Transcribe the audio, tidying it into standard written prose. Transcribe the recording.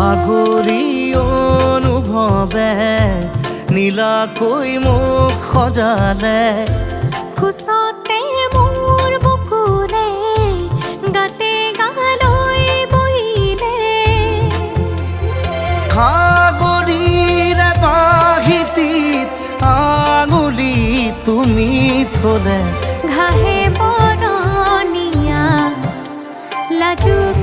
আগৰি অনুভৱে নীলাকৈ মোক সজালে, খোজতে মোৰ বুকুৰে গাতে গালৈ বহিলে, সাগৰীৰে বাহিতিত আঙুলি তুমি থলে, ঘাহে বৰণীয়া লাজুক